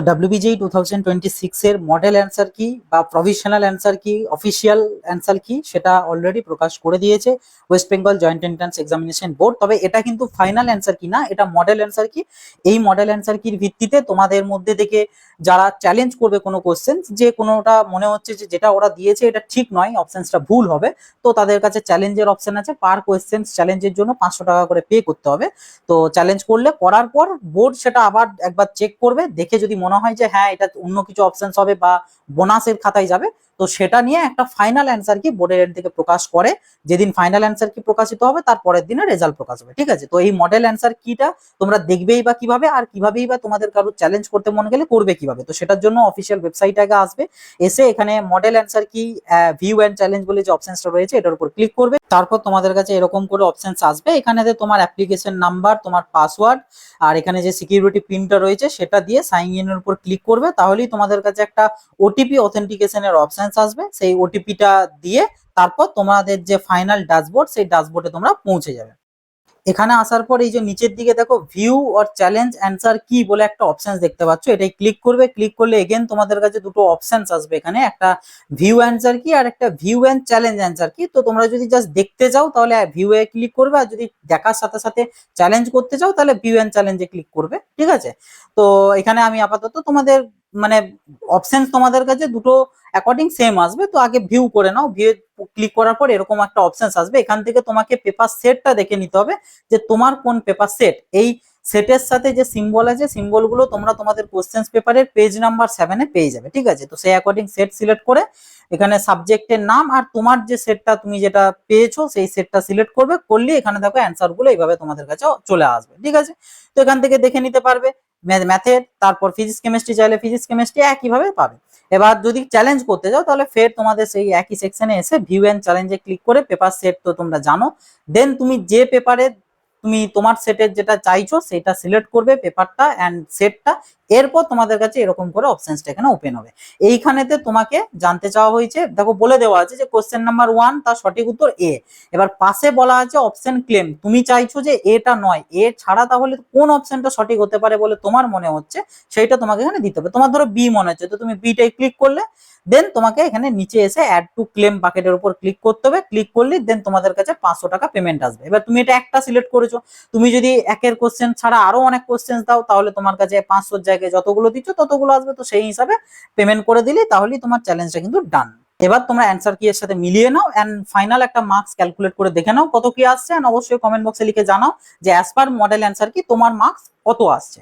তো WBJEE 2026 এর model answer কি বা প্রভিশনাল অ্যান্সার কি, অফিসিয়াল অ্যান্সার কি, সেটা অলরেডি প্রকাশ করে দিয়েছে West Bengal joint entrance examination board. তবে এটা কিন্তু ফাইনাল অ্যান্সার কি না, এটা মডেল অ্যান্সার কি। এই মডেল অ্যান্সার কির ভিত্তিতে তোমাদের মধ্যে থেকে যারা চ্যালেঞ্জ করবে কোনো কোশ্চেন, যে কোনোটা মনে হচ্ছে যে যেটা ওরা দিয়েছে এটা ঠিক নয়, অপশনসটা ভুল হবে, তো তাদের কাছে চ্যালেঞ্জের অপশন আছে। পার কোয়েশ্চেন চ্যালেঞ্জের জন্য 500 টাকা করে পে করতে হবে। তো চ্যালেঞ্জ করলে করার পর বোর্ড সেটা আবার একবার চেক করবে, দেখে যদি মনে হয় যে হ্যাঁ এটা অন্য কিছু অপশনস হবে বা বোনাসের খাতায় যাবে, তো সেটা নিয়ে একটা ফাইনাল অ্যান্সার কি বোর্ডের এন্ড থেকে প্রকাশ করে। যেদিন ফাইনাল অ্যান্সার কি প্রকাশিত হবে তার পরের দিনে রেজাল্ট প্রকাশ হবে, ঠিক আছে। তো এই মডেল অ্যান্সার কিটা তোমরা দেখবেই বা কিভাবে, আর কিভাবেই বা তোমাদের কারো চ্যালেঞ্জ করতে মন গেলে করবে কিভাবে, তো সেটার জন্য অফিসিয়াল ওয়েবসাইট আগে আসবে, এসে এখানে মডেল অ্যান্সার কি ভিউ অ্যান্ড চ্যালেঞ্জ বলে যে অপশনসটা রয়েছে এটার উপর ক্লিক করবে। তারপর তোমাদের কাছে এরকম করে অপশনস আসবে, এখানে তোমার অ্যাপ্লিকেশন নাম্বার, তোমার পাসওয়ার্ড আর এখানে যে সিকিউরিটি পিনটা রয়েছে সেটা দিয়ে সাইন ইন এর উপর ক্লিক করবে, তাহলেই তোমাদের কাছে একটা ওটিপি অথেন্টিকেশনের অপশনস আসবে। সেই ওটিপিটা দিয়ে তারপর তোমাদের যে ফাইনাল ড্যাশবোর্ড, সেই ড্যাশবোর্ডে তোমরা পৌঁছে যাবে। এখানে আসার পর এই যে নিচের দিকে দেখো ভিউ অর চ্যালেঞ্জ অ্যান্সার কি বলে একটা অপশন দেখতে পাচ্ছ, এটাই ক্লিক করবে। ক্লিক করলে এগেন তোমাদের কাছে দুটো অপশনস আসবে, এখানে একটা ভিউ অ্যান্সার কি আর একটা ভিউ অ্যান্ড চ্যালেঞ্জ অ্যান্সার কি। তো তোমরা যদি জাস্ট দেখতে চাও তাহলে ভিউ এ ক্লিক করবে, আর যদি দেখার সাথে সাথে চ্যালেঞ্জ করতে চাও তাহলে ভিউ অ্যান্ড চ্যালেঞ্জে ক্লিক করবে, ঠিক আছে। তো এখানে আমি আপাতত তোমাদের মানে অপশনস তোমাদের কাছে দুটো অ্যাকর্ডিং সেম আসবে, তো আগে ভিউ করে নাও। ভিউ ক্লিক করার পর এরকম একটা অপশনস আসবে, এখান থেকে তোমাকে পেপার সেটটা দেখে নিতে হবে যে তোমার কোন পেপার সেট। এই সেটের সাথে যে সিম্বল আছে, সিম্বল গুলো তোমরা তোমাদের কোশ্চেন পেপারের পেজ নাম্বার 7 এ পেয়ে যাবে, ঠিক আছে। তো সেই অ্যাকর্ডিং সেট সিলেক্ট করে এখানে সাবজেক্টের নাম আর তোমার যে সেটটা তুমি যেটা পেয়েছো সেই সেটটা সিলেক্ট করবে, করলে এখানে দেখো অ্যান্সার গুলো এইভাবে তোমাদের কাছে চলে আসবে, ঠিক আছে। তো এখান থেকে দেখে নিতে পারবে ম্যাথের, তারপর ফিজিক্স কেমিস্ট্রি চাইলে ফিজিক্স কেমিস্ট্রি একইভাবে পাবে। এবার যদি চ্যালেঞ্জ করতে যাও তাহলে ফের তোমাদের সেই একই সেকশনে এসে ভিউ এন্ড চ্যালেঞ্জে ক্লিক করে পেপার সেট তো তোমরা জানো, দেন তুমি যে পেপারে তুমি তোমার সেটের যেটা চাইছো সেটা সিলেক্ট করবে, পেপারটা এন্ড সেটটা। এরপর তোমাদের কাছে এরকম করে অপশনসটা এখানে ওপেন হবে। এইখানেতে তোমাকে জানতে চাওয়া হয়েছে, দেখো বলে দেওয়া আছে যে কোশ্চেন নাম্বার 1 তার সঠিক উত্তর এ। এবার পাশে বলা আছে অপশন ক্লেম, তুমি চাইছো যে এটা নয় এ ছাড়া তাহলে কোন অপশনটা সঠিক হতে পারে বলে তোমার মনে হচ্ছে, সেইটা তোমাকে এখানে দিতে হবে। তোমার ধরো বি মনে হচ্ছে, তো তুমি বিটাই ক্লিক করলে, দেন তোমাকে এখানে নিচে এসে অ্যাড টু ক্লেম বাকেটের উপর ক্লিক করতে হবে। ক্লিক করলে দেন তোমাদের কাছে 500 টাকা পেমেন্ট আসবে। এবার তুমি এটা একটা সিলেক্ট করেছো, তুমি যদি একের কোশ্চেন ছাড়া আরো অনেক কোশ্চেন দাও তাহলে তোমার কাছে 500 জায়গায় যতগুলো দিচ্ছ ততগুলো আসবে, তো সেই হিসাবে পেমেন্ট করে দিলে তাহলেই তোমার চ্যালেঞ্জটা কিন্তু ডান। এবার তোমরা অ্যান্সার কি এর সাথে মিলিয়ে নাও এন্ড ফাইনাল একটা মার্কস ক্যালকুলেট করে দেখে নাও কত কি আসছে, এন্ড অবশ্যই কমেন্ট বক্সে লিখে জানাও যে অ্যাজ পার মডেল অ্যান্সার কি তোমার মার্কস কত আসছে।